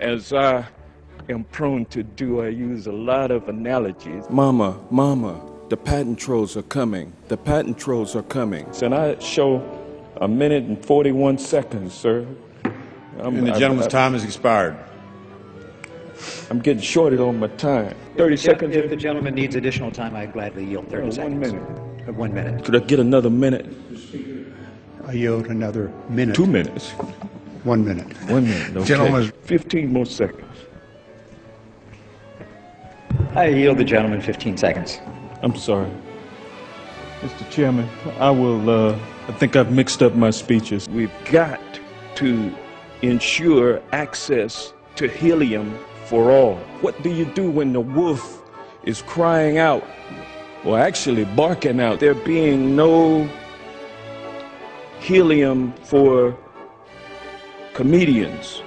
As I am prone to do, I use a lot of analogies. Mama, mama, the patent trolls are coming. The patent trolls are coming. And I show 1 minute and 41 seconds, sir. And the gentleman's time has expired. I'm getting shorted on my time. 30 seconds? If the gentleman needs additional time, I'd gladly yield 30 seconds. 1 minute. 1 minute. Could I get another minute? I yield another minute. 2 minutes. 1 minute. 1 minute, okay. Gentlemen. 15 more seconds. I yield the gentleman 15 seconds. I'm sorry. Mr. Chairman, I think I've mixed up my speeches. We've got to ensure access to helium for all. What do you do when the wolf is crying out, or actually barking out, there being no helium for comedians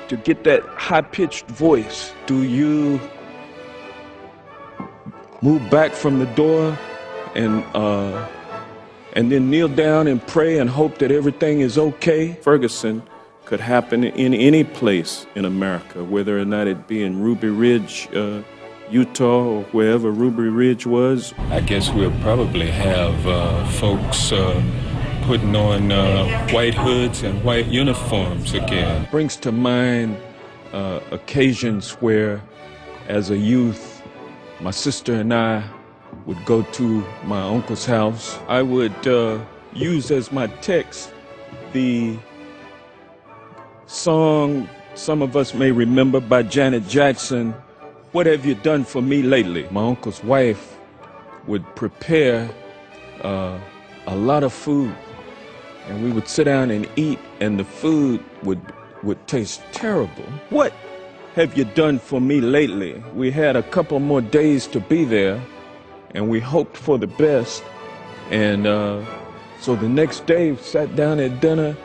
to get that high-pitched voice? Do you move back from the door and then kneel down and pray and hope that everything is okay? Ferguson could happen in any place in America, whether or not it be in Ruby Ridge, Utah, or wherever Ruby Ridge was. I guess we'll probably have folks putting on white hoods and white uniforms again. Brings to mind occasions where, as a youth, my sister and I would go to my uncle's house. I would use as my text the song some of us may remember by Janet Jackson, "What Have You Done For Me Lately?" My uncle's wife would prepare a lot of food, and we would sit down and eat, and the food would taste terrible. "What have you done for me lately?" We had a couple more days to be there, and we hoped for the best. And so the next day, we sat down at dinner,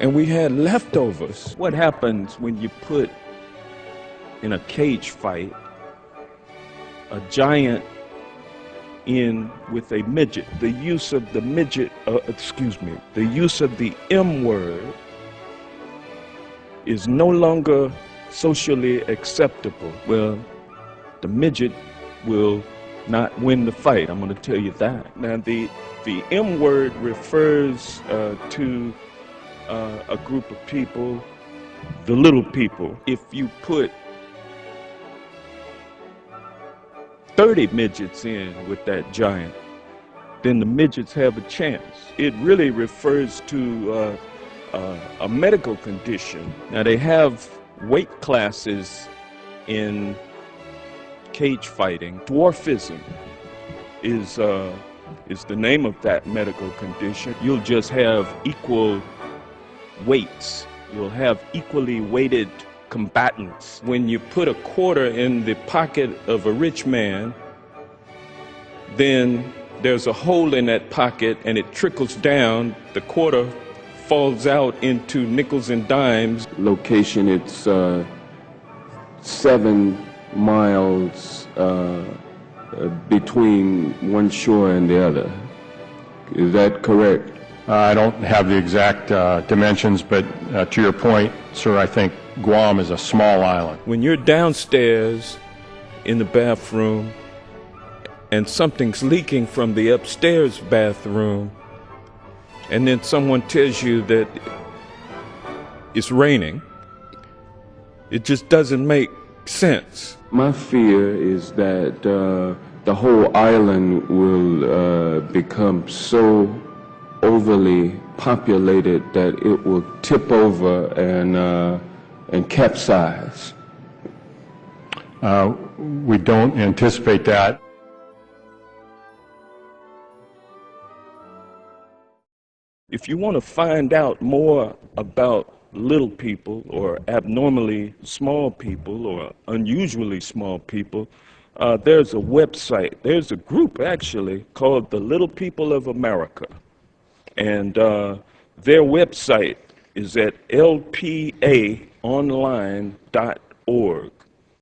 and we had leftovers. What happens when you put in a cage fight a giant in with a midget? The use of the midget, the use of the M word is no longer socially acceptable. Well, the midget will not win the fight, I'm going to tell you that. Now, the M word refers to a group of people, the little people. If you put 30 midgets in with that giant, then the midgets have a chance. It really refers to a medical condition. Now, they have weight classes in cage fighting. Dwarfism is the name of that medical condition. You'll just have equal weights. You'll have equally weighted combatants. When you put a quarter in the pocket of a rich man, then there's a hole in that pocket and it trickles down. The quarter falls out into nickels and dimes. Location, it's 7 miles between one shore and the other. Is that correct? I don't have the exact dimensions, but to your point, sir, I think Guam is a small island. When you're downstairs in the bathroom and something's leaking from the upstairs bathroom, and then someone tells you that it's raining, it just doesn't make sense. My fear is that the whole island will become so overly populated that it will tip over and capsize. We don't anticipate that. If you want to find out more about little people or abnormally small people or unusually small people, there's a website, there's a group actually called the Little People of America. And their website is at lpaonline.org.